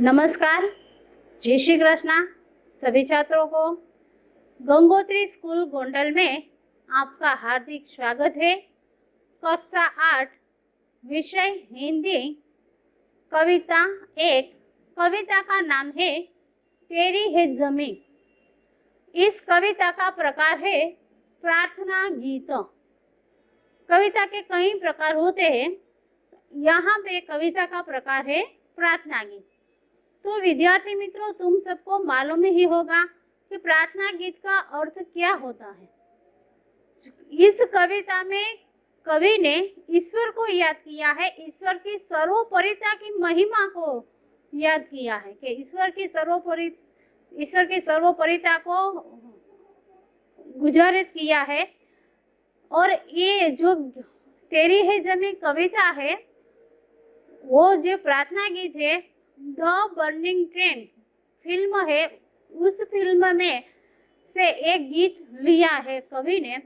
नमस्कार, जय श्री कृष्णा सभी छात्रों को। गंगोत्री स्कूल गोंडल में आपका हार्दिक स्वागत है। कक्षा 8 विषय हिंदी कविता 1। कविता का नाम है तेरी है जमीन। इस कविता का प्रकार है प्रार्थना गीत। कविता के कई प्रकार होते हैं, यहाँ पे कविता का प्रकार है प्रार्थना गीत। तो विद्यार्थी मित्रों, तुम सबको मालूम ही होगा कि प्रार्थना गीत का अर्थ क्या होता है। इस कविता में कवि ने ईश्वर को याद किया है, ईश्वर की सर्वोपरिता की महिमा को याद किया है कि ईश्वर की सर्वोपरिता को गुजारित किया है। और ये जो तेरी है जमीन कविता है, वो जो प्रार्थना गीत है द बर्निंग ट्रेन फिल्म है, उस फिल्म में से एक गीत लिया है कवि ने।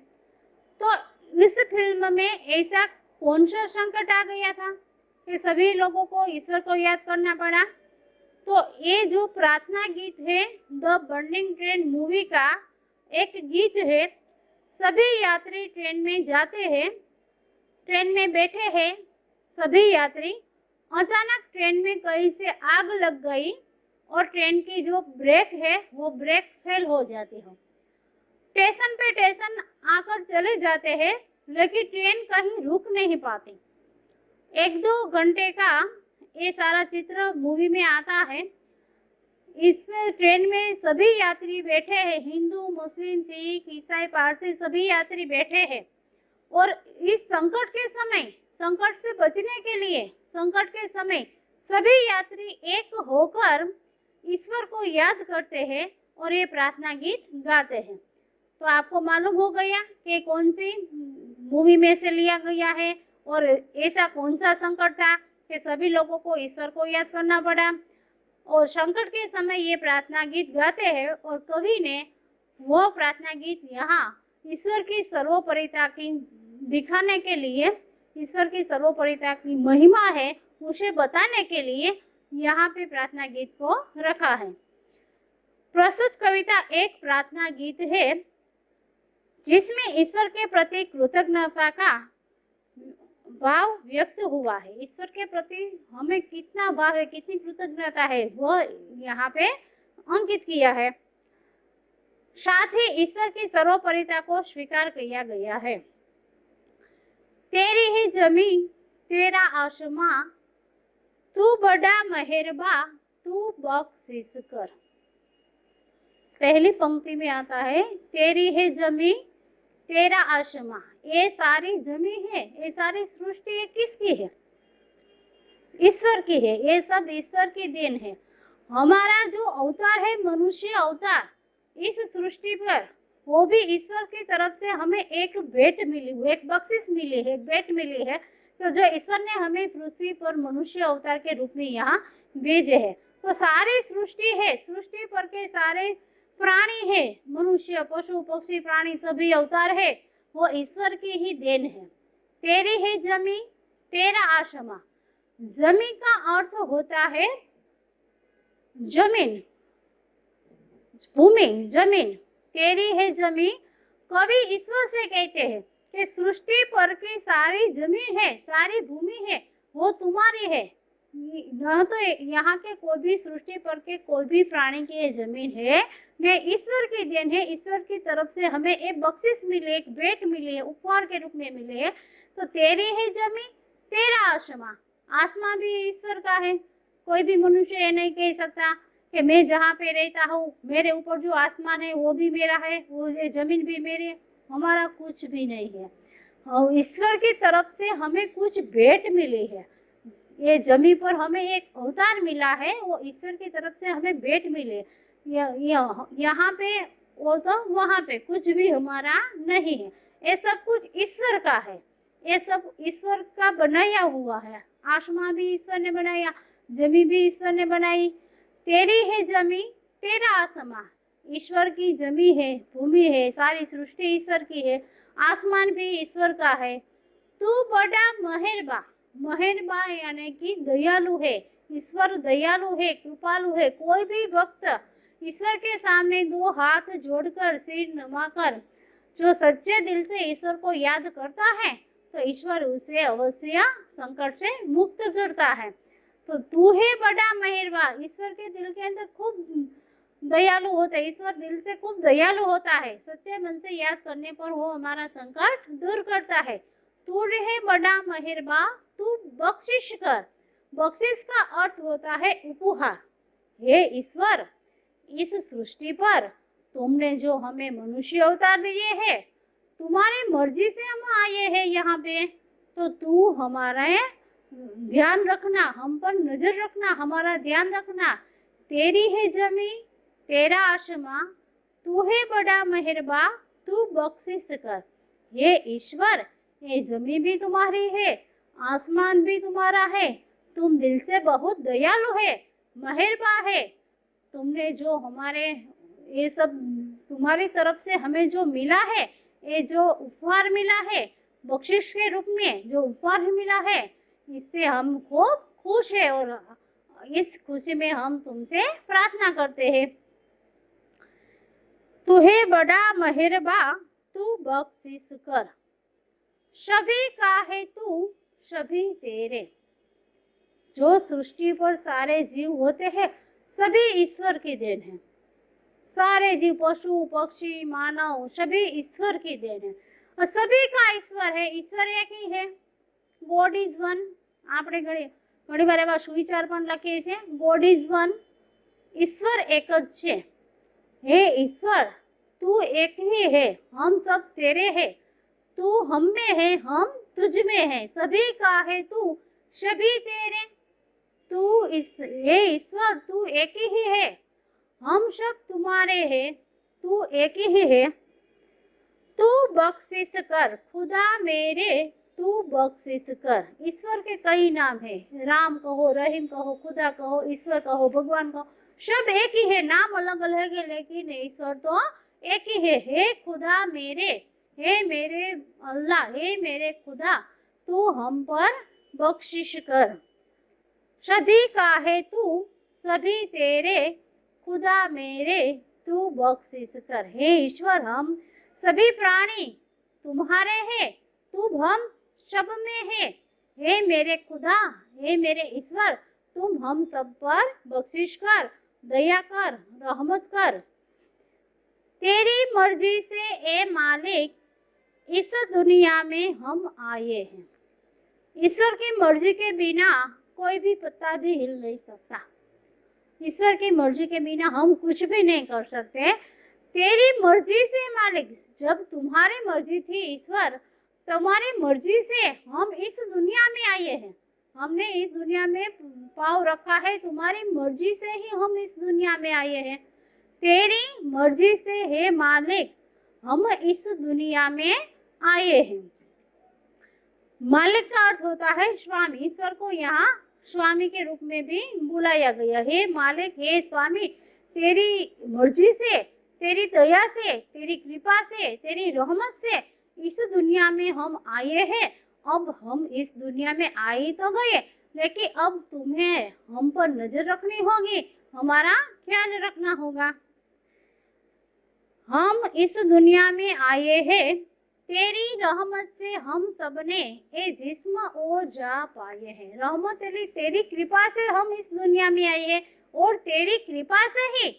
तो इस फिल्म में ऐसा कौन सा संकट आ गया था कि सभी लोगों को ईश्वर को याद करना पड़ा। तो ये जो प्रार्थना गीत है द बर्निंग ट्रेन मूवी का एक गीत है। सभी यात्री ट्रेन में जाते हैं, ट्रेन में बैठे हैं सभी यात्री। अचानक ट्रेन में कहीं से आग लग गई और ट्रेन की जो ब्रेक है वो ब्रेक फेल हो जाती है। स्टेशन पे स्टेशन आकर चले जाते हैं, लेकिन ट्रेन कहीं रुक नहीं पाती। 1-2 घंटे का ये सारा चित्र मूवी में आता है। इसमें ट्रेन में सभी यात्री बैठे हैं, हिंदू, मुस्लिम, सिख, ईसाई, पारसी सभी यात्री बैठे हैं। और इस संकट के समय, संकट से बचने के लिए, संकट के समय सभी यात्री एक होकर ईश्वर को याद करते हैं और ये प्रार्थना गीत गाते हैं। तो आपको मालूम हो गया कि कौन सी मूवी में से लिया गया है और ऐसा कौन सा संकट था कि सभी लोगों को ईश्वर को याद करना पड़ा। और संकट के समय ये प्रार्थना गीत गाते हैं और कवि ने वो प्रार्थना गीत यहाँ ईश्वर की सर्वोपरिता की दिखाने के लिए, ईश्वर की सर्वोपरिता की महिमा है उसे बताने के लिए यहाँ पे प्रार्थना गीत को रखा है। प्रस्तुत कविता एक प्रार्थना गीत है जिसमें ईश्वर के प्रति कृतज्ञता का भाव व्यक्त हुआ है। ईश्वर के प्रति हमें कितना भाव है, कितनी कृतज्ञता है, वो यहाँ पे अंकित किया है। साथ ही ईश्वर की सर्वोपरिता को स्वीकार किया गया है। तेरी ही जमीन तेरा आसमां, तू बड़ा मेहरबा तू बख्शिश कर। पहली पंक्ति में आता है तेरी है जमीन तेरा आसमां। ये सारी जमीन है, ये सारी सृष्टि किसकी है? ईश्वर की है। ये सब ईश्वर की देन है। हमारा जो अवतार है, मनुष्य अवतार, इस सृष्टि पर वो भी ईश्वर की तरफ से हमें एक भेंट मिली हुई, एक बख्शिश मिली है, एक भेंट मिली है। तो जो ईश्वर ने हमें पृथ्वी पर मनुष्य अवतार के रूप में यहाँ भेजे है। तो सारी सृष्टि है, सृष्टि पर के सारे प्राणी है, मनुष्य, पशु, पक्षी, प्राणी सभी अवतार है, वो ईश्वर की ही देन है। तेरी है जमीन तेरा आसमां। जमीन का अर्थ होता है जमीन, भूमि, जमीन। तेरी है जमीन, कवि ईश्वर से कहते हैं कि सृष्टि पर की सारी जमीन है, सारी भूमि है, वो तुम्हारी है। न तो यहाँ के कोई भी सृष्टि पर के कोई भी प्राणी की ये जमीन है, ने ईश्वर की देन है। ईश्वर की तरफ से हमें एक बख्शिश मिली, एक भेंट मिली है, उपहार के रूप में मिले है। तो तेरी है जमीन तेरा आसमां। आसमां भी ईश्वर का है। कोई भी मनुष्य ये नहीं कह सकता कि मैं जहाँ पे रहता हूँ, मेरे ऊपर जो आसमान है वो भी मेरा है, वो ये जमीन भी मेरी है। हमारा कुछ भी नहीं है। और ईश्वर की तरफ से हमें कुछ भेंट मिली है। ये जमीन पर हमें एक अवतार मिला है, वो ईश्वर की तरफ से हमें भेंट मिले। यहाँ पे और तो वहाँ पे कुछ भी हमारा नहीं है। ये सब कुछ ईश्वर का है, ये सब ईश्वर का बनाया हुआ है। आसमां भी ईश्वर ने बनाया, जमीन भी ईश्वर ने बनाई। तेरी है जमीन तेरा आसमां। ईश्वर की जमीन है, भूमि है, सारी सृष्टि ईश्वर की है, आसमान भी ईश्वर का है। तू बड़ा मेहरबा, मेहरबा यानी कि दयालु है। ईश्वर दयालु है, कृपालु है। कोई भी भक्त ईश्वर के सामने दो हाथ जोड़कर सिर नमाकर जो सच्चे दिल से ईश्वर को याद करता है तो ईश्वर उसे अवश्य संकट से मुक्त करता है। तो तू है बड़ा मेहरबान। ईश्वर के दिल के अंदर खूब दयालु होता है। ईश्वर दिल से खूब दयालु होता है। सच्चे मन से याद करने पर वो हमारा संकट दूर करता है। तू है बड़ा मेहरबान, तू बख्शिश कर। बख्शिश का अर्थ होता है उपहार। हे ईश्वर, इस सृष्टि पर तुमने जो हमें मनुष्य अवतार दिए हैं, तुम्हारी मर्जी से हम आए हैं यहाँ पे, तो तू हमारा ध्यान रखना, हम पर नजर रखना, हमारा ध्यान रखना। तेरी है जमीन, तेरा आसमां, तू है बड़ा मेहरबान, तू बख्शिश कर। हे ईश्वर, ये जमीन भी तुम्हारी है, आसमान भी तुम्हारा है। तुम दिल से बहुत दयालु है, मेहरबान है। तुमने जो हमारे ये सब तुम्हारी तरफ से हमें जो मिला है, ये जो उपहार मिला है, बख्शिश के रूप में जो उपहार मिला है, इससे हम खूब खुश है और इस खुशी में हम तुमसे प्रार्थना करते हैं। तू है बड़ा मेहरबान, तू बख्शिश कर। सभी का है तू, सभी तेरे। जो सृष्टि पर सारे जीव होते हैं सभी ईश्वर की देन है। सारे जीव, पशु पक्षी मानव, सभी ईश्वर की देन है और सभी का ईश्वर है। ईश्वर एक ही है। God is one. આપણે ઘણીવાર એવા સુવિચાર પણ લખીએ છીએ, ગોડ ઇઝ વન। ईश्वर एक જ છે। हे ईश्वर, तू एक ही है, हम सब तेरे है। तू हम में है, हम तुझ में है। सभी का है तू, सभी तेरे। तू हे ईश्वर, तू एक ही है, हम सब तुम्हारे हैं, तू एक ही है। तू बख्शिश कर, खुदा मेरे तू बख्शिश कर। ईश्वर के कई नाम है। राम कहो, रहीम कहो, खुदा कहो, ईश्वर कहो, भगवान कहो, सब एक ही है। नाम अलग अलग है लेकिन ईश्वर तो एक ही है। हे खुदा मेरे, हे मेरे अल्लाह, हे मेरे खुदा, तू हम पर बख्शिश कर। सभी का है तू, सभी तेरे, खुदा मेरे तू बख्शिश कर। हे ईश्वर, हम सभी प्राणी तुम्हारे हैं, तू हम सब में है। हे मेरे खुदा, हे मेरे ईश्वर, तुम हम सब पर बख्शिश कर, दया कर, रहमत कर। तेरी मर्जी से ए मालिक इस दुनिया में हम आए हैं। ईश्वर की मर्जी के बिना कोई भी पत्ता भी हिल नहीं सकता। ईश्वर की मर्जी के बिना हम कुछ भी नहीं कर सकते। तेरी मर्जी से मालिक, जब तुम्हारी मर्जी थी ईश्वर, तुम्हारी मर्जी से हम इस दुनिया में आए हैं। हमने इस दुनिया में पाँव रखा है, तुम्हारी मर्जी से ही हम इस दुनिया में आए हैं। तेरी मर्जी से हे मालिक हम इस दुनिया में आए हैं। मालिक का अर्थ होता है स्वामी। ईश्वर को यहाँ स्वामी के रूप में भी बुलाया गया। हे मालिक, हे स्वामी, तेरी मर्जी से, तेरी दया से, तेरी कृपा से, तेरी रहमत से इस दुनिया में हम आए हैं। अब हम इस दुनिया में आ ही तो गए, लेकिन अब तुम्हें हम पर नजर रखनी होगी, हमारा ख्याल रखना होगा। हम इस दुनिया में आए हैं, तेरी रहमत से हम सबने ये जिस्म और जा पाए हैं। रहमत तेरी कृपा से हम इस दुनिया में आए हैं और तेरी कृपा से ही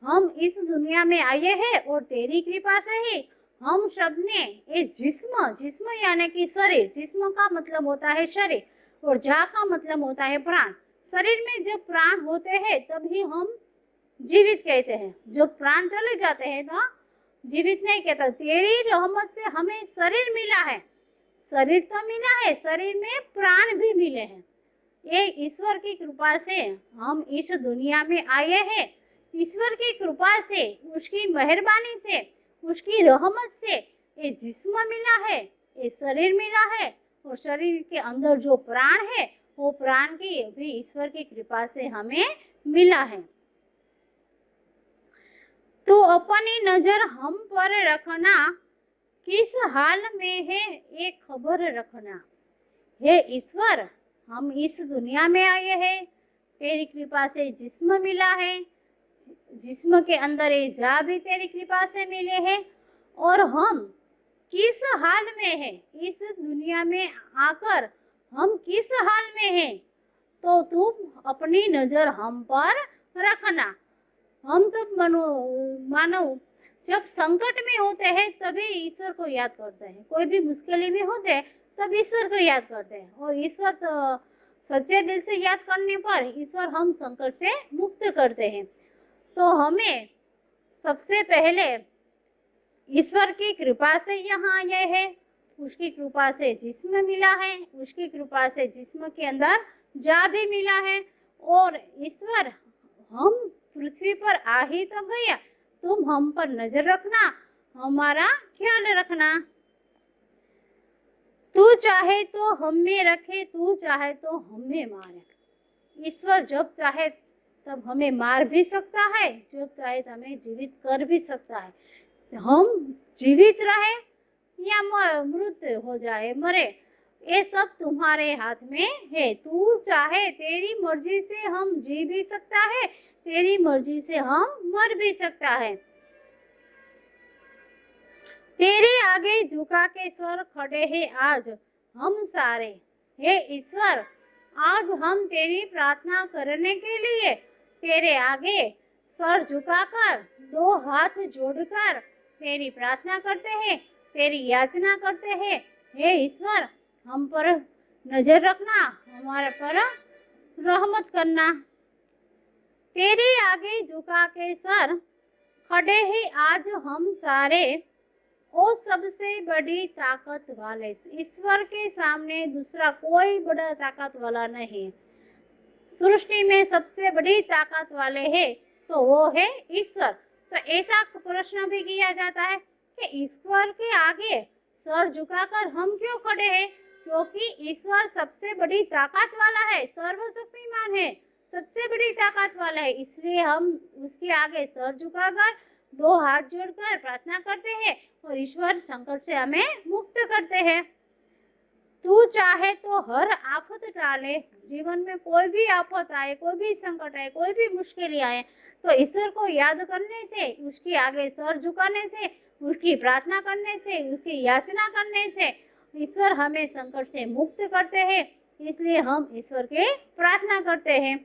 हम इस दुनिया में आए हैं और तेरी कृपा से ही हम सब ने ये जिस्म यानी कि शरीर, जिस्म का मतलब होता है शरीर और जा का मतलब होता है प्राण। शरीर में जब प्राण होते हैं तभी हम जीवित कहते हैं, जब प्राण चले जाते हैं तो जीवित नहीं कहता। तेरी रहमत से हमें शरीर मिला है, शरीर तो मिला है, शरीर में प्राण भी मिले हैं। ये ईश्वर की कृपा से हम इस दुनिया में आए हैं। ईश्वर की कृपा से, उसकी मेहरबानी से, उसकी रहमत से ये जिस्म मिला है, ये शरीर मिला है और शरीर के अंदर जो प्राण है वो प्राण की भी ईश्वर की कृपा से हमें मिला है। तो अपनी नजर हम पर रखना, किस हाल में है ये खबर रखना। हे ईश्वर, हम इस दुनिया में आए हैं, तेरी कृपा से जिस्म मिला है, जिस्म के अंदर ये जा भी तेरी कृपा से मिले हैं, और हम किस हाल में है, इस दुनिया में आकर हम किस हाल में हैं, तो तुम अपनी नजर हम पर रखना। हम सब मानव जब संकट में होते हैं तभी ईश्वर को याद करते हैं, कोई भी मुश्किली में होते हैं तब ईश्वर को याद करते हैं, और ईश्वर तो सच्चे दिल से याद करने पर ईश्वर हम संकट से मुक्त करते हैं। तो हमें सबसे पहले ईश्वर की कृपा से यहाँ आए हैं, उसकी कृपा से जिस्म मिला है, उसकी कृपा से जिस्म के अंदर जा भी मिला है, और ईश्वर हम पृथ्वी पर आ ही तो गया, तुम हम पर नजर रखना, हमारा ख्याल रखना। तू चाहे तो हमें रखे, तू चाहे तो हमें मारे। ईश्वर जब चाहे तब हमें मार भी सकता है, जब चाहे तो हमें जीवित कर भी सकता है। हम जीवित रहे या मृत हो जाए, मरे, ये सब तुम्हारे हाथ में है। तू चाहे, तेरी मर्जी से हम जी भी सकता है, तेरी मर्जी से हम मर भी सकता है। तेरे आगे झुका के सर खड़े हैं आज हम सारे। हे ईश्वर, आज हम तेरी प्रार्थना करने के लिए तेरे आगे सर झुकाकर, दो हाथ जोड़कर तेरी प्रार्थना करते हैं, तेरी याचना करते हैं। हे ईश्वर, हम पर नजर रखना, हमारे पर रहमत करना। तेरे आगे झुका के सर खड़े हैं आज हम सारे, ओ सबसे बड़ी ताकत वाले। ईश्वर के सामने दूसरा कोई बड़ा ताकत वाला नहीं। सृष्टि में सबसे बड़ी ताकत वाले है तो वो है ईश्वर। तो ऐसा प्रश्न भी किया जाता है कि ईश्वर के आगे सर झुकाकर हम क्यों खड़े हैं? क्योंकि ईश्वर सबसे बड़ी ताकत वाला है, सर्वशक्तिमान है, सबसे बड़ी ताकत वाला है, इसलिए हम उसके आगे सर झुकाकर, दो हाथ जोड़कर प्रार्थना करते हैं और ईश्वर संकट से हमें मुक्त करते हैं। तू चाहे तो हर आफत टाले, जीवन में कोई भी आफत आए, कोई भी संकट आए, कोई भी मुश्किलें आए, तो ईश्वर को याद करने से, उसके आगे सर झुकाने से, उसकी प्रार्थना करने से, उसकी याचना करने से ईश्वर हमें संकट से मुक्त करते हैं। इसलिए हम ईश्वर के प्रार्थना करते हैं।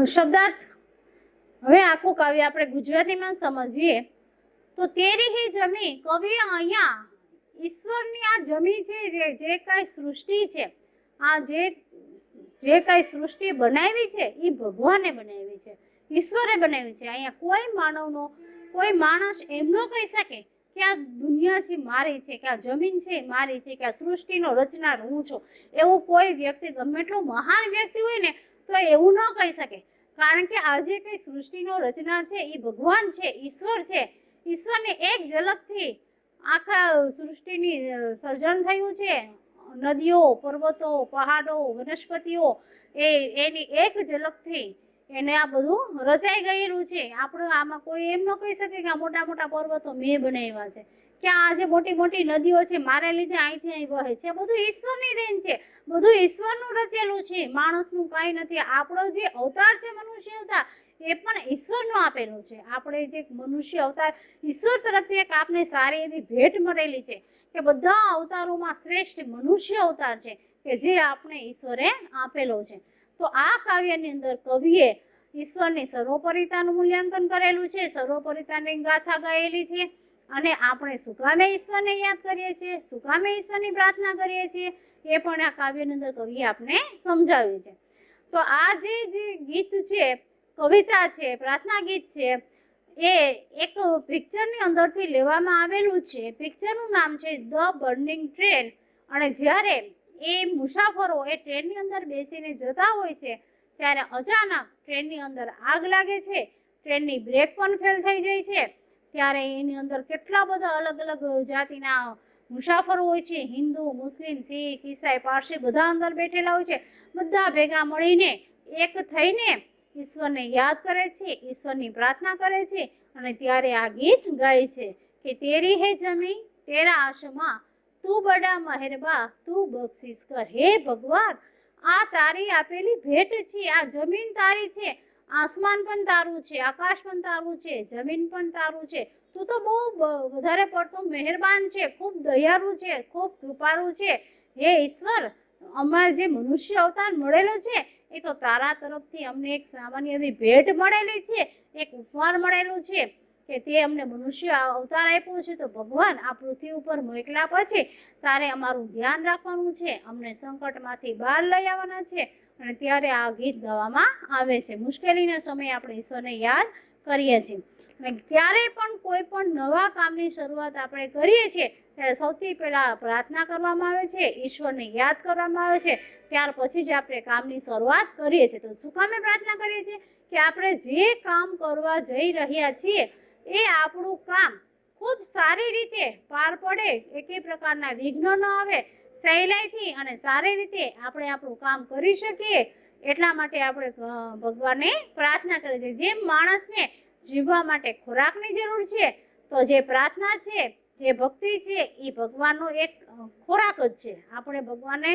शब्दार्थ હવે આખું કાવ્ય આપણે ગુજરાતીમાં સમજીએ તો તેરી હી જમી, કવિએ અહીંયા ઈશ્વરની આ જમી છે, જે કાંઈ સૃષ્ટિ છે, આ જે કાંઈ સૃષ્ટિ બનાવી છે એ ભગવાને બનાવી છે, ઈશ્વરે બનાવી છે। અહીંયા કોઈ માનવનો, કોઈ માણસ એમ ન કહી શકે કે આ દુનિયા છે મારી છે, કે આ જમીન છે મારી છે, કે આ સૃષ્ટિનો રચનાર હું છું। એવું કોઈ વ્યક્તિ, ગમે એટલો મહાન વ્યક્તિ હોય ને તો એવું ન કહી શકે, કારણ કે આજે કઈ સૃષ્ટિનો રચનાર છે એ ભગવાન છે, ઈશ્વર છે। ઈશ્વરની એક ઝલકથી આખા સૃષ્ટિની સર્જન થયું છે। નદીઓ, પર્વતો, પહાડો, વનસ્પતિઓ, એની એક ઝલકથી એને આ બધું રચાઈ ગયેલું છે। આપણે આમાં કોઈ એમ ન કહી શકે કે આ મોટા મોટા પર્વતો મેં બનાવ્યા છે, કે આ જે મોટી મોટી નદીઓ છે મારા લીધે અહીંથી અહીં વહે છે, બધું ઈશ્વરની દેન છે, બધું ઈશ્વરનું રચેલું છે, માણસનું કાંઈ નથી। આપણો જે અવતાર છે મનુષ્ય અવતાર, એ પણ ઈશ્વરનો આપેલો છે। આપણે જે મનુષ્ય અવતાર ઈશ્વર તરફથી એક આપને સારી એવી ભેટ મળેલી છે કે બધા અવતારોમાં શ્રેષ્ઠ મનુષ્ય અવતાર છે કે જે આપણે ઈશ્વરે આપેલો છે। તો આ કાવ્યની અંદર કવિએ ઈશ્વરની સર્વોપરિતાનું મૂલ્યાંકન કરેલું છે, સર્વોપરિતાની ગાથા ગાયેલી છે, અને આપણે શું કામે ઈશ્વરને યાદ કરીએ છીએ, શું કામે ઈશ્વરની પ્રાર્થના કરીએ છીએ, એ પણ આ કાવ્યની અંદર કવિએ આપણે સમજાવ્યું છે। તો આ જે ગીત છે, કવિતા છે, પ્રાર્થના ગીત છે, એ એક પિક્ચરની અંદરથી લેવામાં આવેલું છે। પિક્ચરનું નામ છે ધ બર્નિંગ ટ્રેન। અને જ્યારે એ મુસાફરો એ ટ્રેનની અંદર બેસીને જતા હોય છે ત્યારે અચાનક ટ્રેનની અંદર આગ લાગે છે, ટ્રેનની બ્રેક પણ ફેલ થઈ જાય છે। ત્યારે એની અંદર કેટલા બધા અલગ અલગ જાતિના મુસાફરો હોય છે, હિન્દુ, મુસ્લિમ, શીખ, ઈસાઈ, પારસી, બધા અંદર બેઠેલા હોય છે। બધા ભેગા મળીને એક થઈને ઈશ્વરને યાદ કરે છે, ઈશ્વરની પ્રાર્થના કરે છે, અને ત્યારે આ ગીત ગાય છે કે તેરી હે જમી તેરા આસમાं, તું બડા મહેરબા તું બક્ષિસ કર. હે ભગવાન, આ તારી આપેલી ભેટ છે. આ જમીન તારી છે, આસમાન પણ તારું છે, આકાશ પણ તારું છે, જમીન પણ તારું છે. તું તો બહુ વધારે પડતો મહેરબાન છે, ખૂબ દયાળુ છે, ખૂબ કૃપાળુ છે. હે ઈશ્વર, અમારે જે મનુષ્ય અવતાર મળેલો છે એ તો તારા તરફથી અમને એક સામાન્ય એવી ભેટ મળેલી છે, એક ઉપહાર મળેલું છે કે તે અમને મનુષ્ય અવતાર આપ્યો છે. તો ભગવાન, આ પૃથ્વી ઉપર મોકલ્યા પછી તારે અમારું ધ્યાન રાખવાનું છે, અમને સંકટમાંથી બહાર લઈ આવવાના છે. અને ત્યારે આ ગીત ગાવામાં આવે છે. મુશ્કેલીના સમયે આપણે ઈશ્વરને યાદ કરીએ છીએ. અને ક્યારે પણ કોઈ પણ નવા કામની શરૂઆત આપણે કરીએ છીએ ત્યારે સૌથી પહેલા પ્રાર્થના કરવામાં આવે છે, ઈશ્વરને યાદ કરવામાં આવે છે, ત્યાર પછી જ આપણે કામની શરૂઆત કરીએ છીએ. તો શું કામે પ્રાર્થના કરીએ છીએ? કે આપણે જે કામ કરવા જઈ રહ્યા છીએ એ આપણું કામ ખૂબ સારી રીતે પાર પડે, એકેય પ્રકારના વિઘ્ન ન આવે, સહેલાઈથી અને સારી રીતે આપણે આપણું કામ કરી શકીએ, એટલા માટે આપણે ભગવાનને પ્રાર્થના કરીએ છીએ. જેમ માણસને જીવવા માટે ખોરાકની જરૂર છે, તો જે પ્રાર્થના છે, જે ભક્તિ છે, એ ભગવાનનો એક ખોરાક જ છે. આપણે ભગવાનને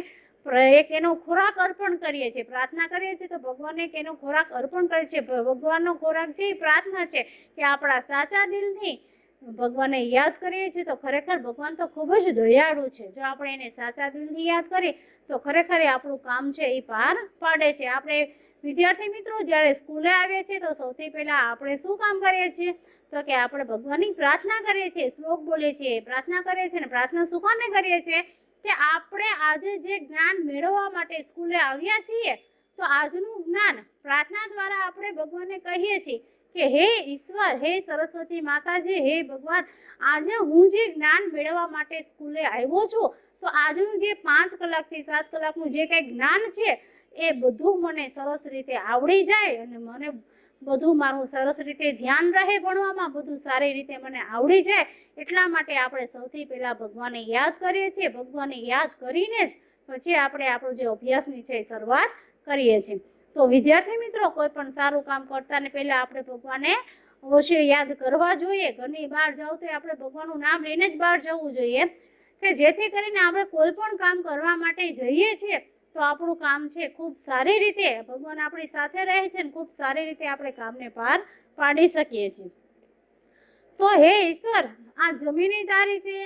એક એનો ખોરાક અર્પણ કરીએ છીએ. પ્રાર્થના કરીએ છીએ તો ભગવાનને એક એનો ખોરાક અર્પણ કરીએ છીએ. ભગવાનનો ખોરાક છે એ પ્રાર્થના છે, કે આપણા સાચા દિલથી ભગવાનને યાદ કરીએ છીએ તો ખરેખર ભગવાન તો ખૂબ જ દયાળુ છે. જો આપણે એને સાચા દિલથી યાદ કરીએ તો ખરેખર આપણું કામ છે એ પાર પાડે છે. આપણે વિદ્યાર્થી મિત્રો જ્યારે સ્કૂલે આવીએ છીએ તો સૌથી પહેલા આપણે શું કામ કરીએ છીએ? તો કે આપણે ભગવાનની પ્રાર્થના કરીએ છીએ, શ્લોક બોલીએ છીએ, પ્રાર્થના કરીએ છીએ. અને પ્રાર્થના શું કામે કરીએ છીએ? કે આપણે આજે જે જ્ઞાન મેળવવા માટે સ્કૂલે આવ્યા છીએ તો આજનું જ્ઞાન પ્રાર્થના દ્વારા આપણે ભગવાનને કહીએ છીએ કે હે ઈશ્વર, હે સરસ્વતી માતાજી, હે ભગવાન, આજે હું જે જ્ઞાન મેળવવા માટે સ્કૂલે આવ્યો છું તો આજનું જે 5 કલાકથી 7 કલાકનું જે કંઈ જ્ઞાન છે એ બધું મને સરસ રીતે આવડી જાય અને મને બધું મારું સરસ રીતે ધ્યાન રહે ભણવામાં, બધું સારી રીતે મને આવડી જાય. એટલા માટે આપણે સૌથી પહેલા ભગવાનને યાદ કરીએ છીએ. ભગવાનને યાદ કરીને જ પછી આપણે આપણું જે અભ્યાસની છે એ શરૂઆત કરીએ છીએ. તો વિદ્યાર્થી મિત્રો, કોઈ પણ સારું કામ કરતા ને પહેલા આપણે ભગવાનને અવશ્ય યાદ કરવા જોઈએ. ઘરની બહાર જાવ તો આપણે ભગવાનનું નામ લઈને જ બહાર જવું જોઈએ, કે જેથી કરીને આપણે કોઈ પણ કામ કરવા માટે જઈએ છીએ તો આપણું કામ છે ખૂબ સારી રીતે ભગવાન આપણી સાથે રહે છે અને ખૂબ સારી રીતે આપણે કામને પાર પાડી શકીએ છીએ. તો હે ઈશ્વર, આ જમીન તારી છે,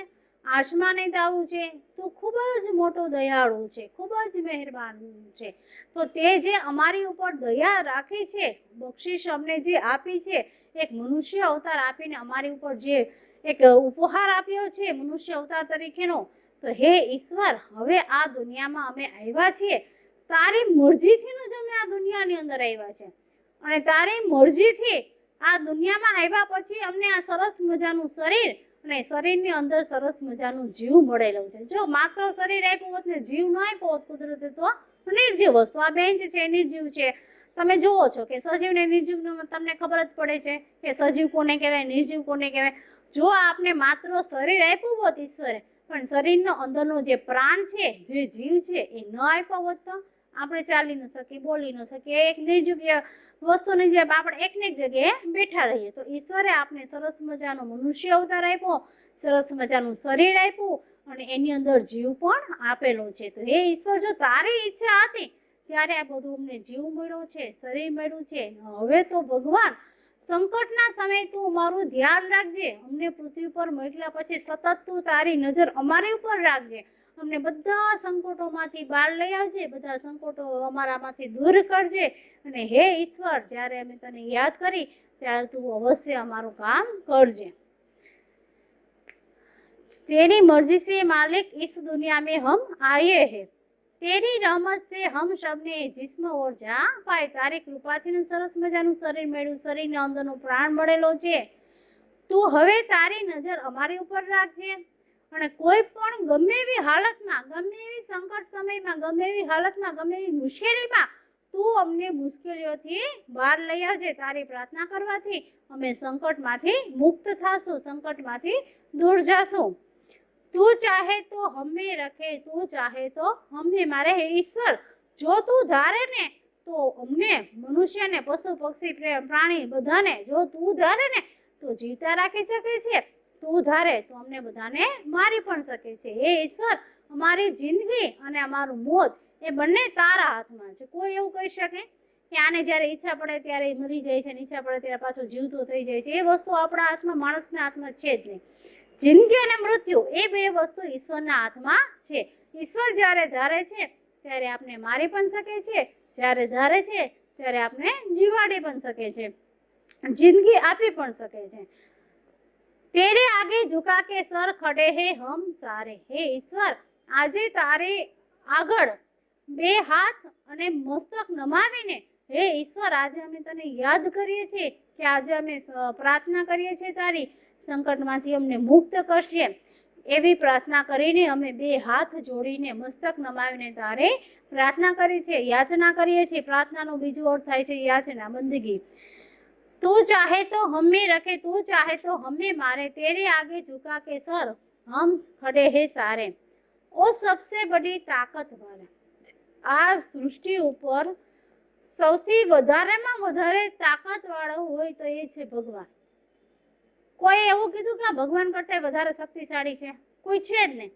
આસમાન તારું છે, તું ખૂબ જ મોટો દયાળુ છે, ખૂબ જ મહેરબાન છે. તો તે જે અમારી ઉપર દયા રાખી છે, બક્ષિસ અમને જે આપી છે, એક મનુષ્ય અવતાર આપીને અમારી ઉપર જે એક ઉપહાર આપ્યો છે મનુષ્ય અવતાર તરીકેનો, તો હે ઈશ્વર, હવે આ દુનિયામાં અમે આવ્યા છીએ તારી મરજીથી જ અમે આ દુનિયાની અંદર આવ્યા છે. અને તારી મરજીથી આ દુનિયામાં આવ્યા પછી અમને આ સરસ મજાનું શરીર અને શરીરની અંદર સરસ મજાનું જીવ મળેલું છે. જો માત્ર શરીર આપ્યું હોત ને જીવ ન આપ્યો હોત કુદરતે તો નિર્જીવ વસ્તુ. આ બેન્ચ છે નિર્જીવ છે. તમે જુઓ છો કે સજીવ ને નિર્જીવ તમને ખબર જ પડે છે કે સજીવ કોને કહેવાય, નિર્જીવ કોને કહેવાય. જો આપને માત્ર શરીર આપ્યું હોત ઈશ્વરે, પણ શરીરનો અંદરનો જે પ્રાણ છે, જે જીવ છે એ ન આપ્યો હોત તો આપણે ચાલી ન શકીએ, બોલી ન શકીએ, એક નિર્જીવ વસ્તુની જેમ આપણે એકને એક જગ્યાએ બેઠા રહીએ. તો ઈશ્વરે આપને સરસ મજાનો મનુષ્ય અવતાર આપ્યો, સરસ મજાનું શરીર આપ્યું અને એની અંદર જીવ પણ આપેલો છે. તો હે ઈશ્વર, જો તારી ઈચ્છા હતી ત્યારે આ બધું અમને જીવ મળ્યો છે, શરીર મળ્યું છે. હવે તો ભગવાન, સંકટના સમયે તું અમારું ધ્યાન રાખજે. અમને પૃથ્વી પર મોકલ્યા પછી સતત તું તારી નજર અમારી ઉપર રાખજે. અમને બધા સંકટોમાંથી બહાર લઈ આવજે, બધા સંકટો અમારામાંથી દૂર કરજે. અને હે ઈશ્વર, જ્યારે અમે તને યાદ કરી ત્યારે તું અવશ્ય અમારું કામ કરજે. तेरी मर्जी से मालिक इस दुनिया में हम आए हैं, तेरी रहमत से हम सबने जिस्म और जान पाए. तारी कृपाથી સરસ મજાનું શરીર મળ્યું, શરીરની અંદરનો પ્રાણ મળેલો છે. તું હવે તારી નજર અમારી ઉપર રાખજે અને કોઈ પણ ગમે એવી હાલતમાં, ગમે એવી સંકટ સમયમાં, ગમે એવી હાલતમાં, ગમે એવી મુશ્કેલીમાં તું અમને મુશ્કેલીઓથી બહાર લઈ આવજે. તારી પ્રાર્થના કરવાથી અમે સંકટમાંથી મુક્ત થાશું, સંકટમાંથી દૂર જાશું. તું ચાહે તો હમે રખે, તું ચાહે તો હમે. મારે હે ઈશ્વર, જો તું ધારે ને તો અમને, મનુષ્યને, પશુ પક્ષી પ્રાણી બધાને જો તું ધારે ને તો જીવતા રાખી શકે છે. તું ધારે તો અમને બધાને મારી પણ શકે છે. હે ઈશ્વર, અમારી જિંદગી અને અમારું મોત એ બંને તારા હાથમાં છે. કોઈ એવું કહી શકે કે આને જ્યારે ઈચ્છા પડે ત્યારે મરી જાય છે, ઈચ્છા પડે ત્યારે પાછો જીવતો થઈ જાય છે? એ વસ્તુ આપણા હાથમાં, માણસના હાથમાં છે જ નહીં. જિંદગી અને મૃત્યુ એ બે વસ્તુ ઈશ્વરના હાથમાં છે. ઈશ્વર જ્યારે ધારે છે ત્યારે આપણે મારી પણ શકે છે, જ્યારે ધારે છે ત્યારે આપણે જીવાડી પણ શકે છે, જિંદગી આપી પણ શકે છે. તેરે આગે ઝુકા કે સર ખડે હે હમ સારે. હે ઈશ્વર, આજે તારે આગળ બે હાથ અને મસ્તક નમાવીને, હે ઈશ્વર, આજે અમે તને યાદ કરીએ છીએ, કે આજે અમે પ્રાર્થના કરીએ છીએ તારી, સંકટમાંથી અમને મુક્ત કરશે, એવી પ્રાર્થના કરીને અમે બે હાથ જોડીને મસ્તક નમાવીને તારે પ્રાર્થના કરી છે, યાચના કરીએ છીએ. પ્રાર્થનાનો બીજો અર્થ થાય છે યાચના, બંદગી. तू चाहे तो हमें रखे, तू चाहे तो हमें मारे, तेरे आगे झुका के सर हम खड़े हैं सारे. ओ सबसे बड़ी ताकत वाला, આ સૃષ્ટિ ઉપર સૌથી વધારેમાં વધારે તાકાત વાળો હોય તો એ છે ભગવાન. કોઈ એવું કીધું કે ભગવાન કરતા વધારે શક્તિશાળી છે? કોઈ છે જ નહીં.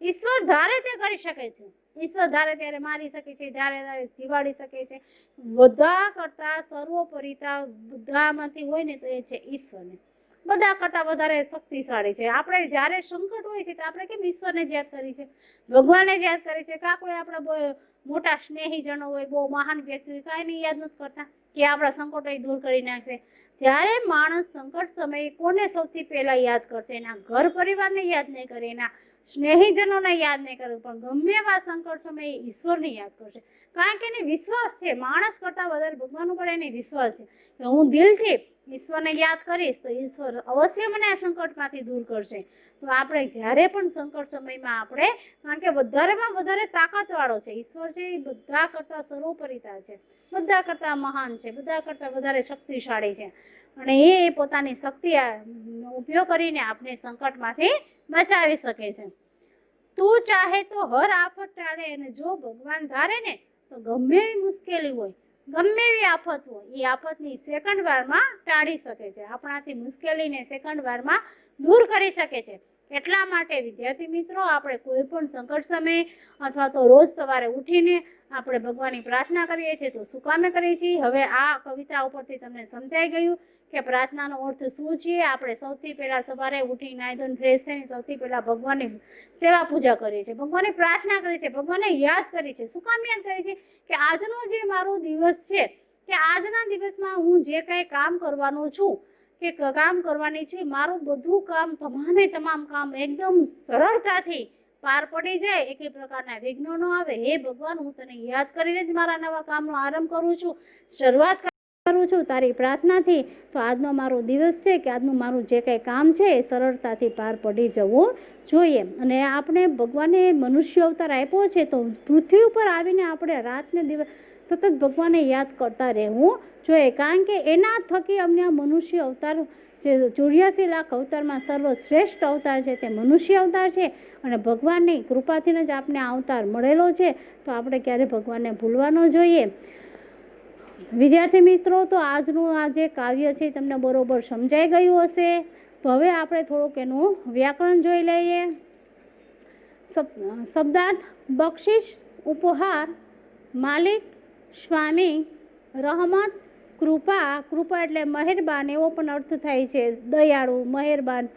ઈશ્વર ધારે તે કરી શકે છે. ઈશ્વર ધારે ત્યારે મારી શકે છે, ધારે ધારે જીવાડી શકે છે. બધા કરતા સર્વોપરિતા બધામાંથી હોય ને તો એ છે ઈશ્વરને. બધા કરતા વધારે શક્તિશાળી છે. આપણે જ્યારે સંકટ હોય છે તો આપણે કેમ ઈશ્વરને જ યાદ કરી છે, ભગવાનને જ યાદ કરી છે? કા કોઈ આપણા મોટા સ્નેહીજનો હોય, બહુ મહાન વ્યક્તિ હોય, કાંઈ નહીં યાદ નથી કરતા કે આપણા સંકટો દૂર કરી નાખશે? જ્યારે માણસ સંકટ સમયે કોને સૌથી પહેલા યાદ કરશે? એના ઘર પરિવારને યાદ નહીં કરે, એના સ્નેહીજનોને યાદ નહીં કરે, પણ ગમે એવા સંકટ સમયે ઈશ્વરને યાદ કરશે. કારણ કે એને વિશ્વાસ છે, માણસ કરતા વધારે ભગવાન ઉપર એને વિશ્વાસ છે કે હું દિલથી ઈશ્વરને યાદ કરીશ તો ઈશ્વર અવશ્ય મને આ સંકટમાંથી દૂર કરશે. તો આપણે જ્યારે પણ સંકટ સમયમાં આપણે, કારણ કે વધારેમાં વધારે તાકાતવાળો છે ઈશ્વર છે, એ બધા કરતાં સર્વોપરિતા છે, બધા કરતાં મહાન છે, બધા કરતાં વધારે શક્તિશાળી છે, અને એ પોતાની શક્તિ ઉપયોગ કરીને આપણે સંકટમાંથી બચાવી શકે છે. તું ચાહે તો હર આફત ટાળે, અને જો ભગવાન ધારે ને તો ગમે એવી મુશ્કેલી હોય, ગમે એવી આફત હોય, એ આફતની સેકન્ડ વારમાં ટાળી શકે છે, આપણાથી મુશ્કેલીને સેકન્ડ વારમાં દૂર કરી શકે છે. એટલા માટે વિદ્યાર્થી મિત્રો, આપણે કોઈ પણ સંકટ સમયે અથવા તો રોજ સવારે ઉઠીને આપણે ભગવાનની પ્રાર્થના કરીએ છીએ તો શું કામે કરીએ છીએ? હવે આ કવિતા ઉપરથી તમને સમજાઈ ગયું કે પ્રાર્થનાનો અર્થ શું છે. આપણે સૌથી પહેલા સવારે ઉઠી નાહી ધોઈને ફ્રેશ થઈને સૌથી પહેલા ભગવાનની સેવા પૂજા કરીએ છીએ, ભગવાનની પ્રાર્થના કરીએ છીએ, ભગવાનને યાદ કરીએ છીએ. શું કામ યાદ કરીએ છીએ? કે આજનો જે મારો દિવસ છે, કે આજના દિવસમાં હું જે કંઈ કામ કરવાનો છું, કે કામ કરવાની છે, મારું બધું કામ, તમામે તમામ કામ એકદમ સરળતાથી પાર પડી જાય, એક પ્રકારના વિઘ્નો ન આવે. હે ભગવાન, હું તને યાદ કરીને જ મારા નવા કામનો આરંભ કરું છું, શરૂઆત કરું છું તારી પ્રાર્થનાથી. તો આજનો મારો દિવસ છે, કે આજનું મારું જે કંઈ કામ છે એ સરળતાથી પાર પડી જવું જોઈએ. અને આપણે ભગવાને મનુષ્ય અવતાર આપ્યો છે, તો પૃથ્વી ઉપર આવીને આપણે રાતને દિવસ સતત ભગવાનને યાદ કરતા રહેવું જોઈએ. કારણ કે એના થકી અમને આ મનુષ્ય અવતાર, જે 84 લાખ અવતારમાં સર્વશ્રેષ્ઠ અવતાર છે તે મનુષ્ય અવતાર છે, અને ભગવાનની કૃપાથી જ આપને આ અવતાર મળેલો છે. તો આપણે ક્યારે ભગવાનને ભૂલવા ન જોઈએ. વિદ્યાર્થી મિત્રો, તો આજનું આ જે કાવ્ય છે તમને બરોબર સમજાઈ ગયું હશે. તો હવે આપણે થોડુંક એનું વ્યાકરણ જોઈ લઈએ. શબ્દાર્થ: બક્ષિસ, ઉપહાર, માલિક, સ્વામી, રહમત, કૃપા. કૃપા એટલે મહેરબાન, એવો પણ અર્થ થાય છે, દયાળુ, મહેરબાન.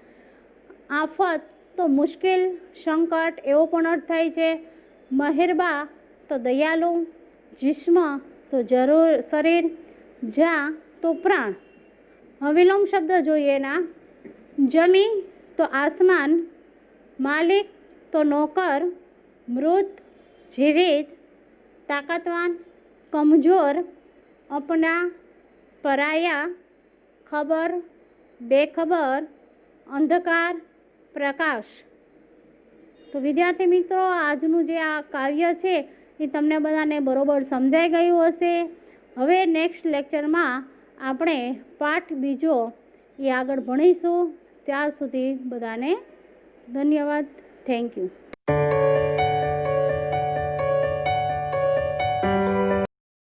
આફત તો મુશ્કેલ, સંકટ, એવો પણ અર્થ થાય છે. મહેરબા તો દયાળુ, જિસ્મ તો જરૂર શરીર, જા તો પ્રાણ. વિલોમ શબ્દ જોઈએ એના: જમી તો આસમાન, માલિક તો નોકર, મૃત જીવિત, તાકાતવાન કમજોર, અપના પરાયા, ખબર બેખબર, અંધકાર પ્રકાશ. તો વિદ્યાર્થી મિત્રો, આજનું જે આ કાવ્ય છે એ તમને બધાને બરોબર સમજાઈ ગયું હશે. હવે નેક્સ્ટ લેક્ચરમાં આપણે પાઠ બીજો એ આગળ ભણીશું. ત્યાર સુધી બધાને ધન્યવાદ. Thank you.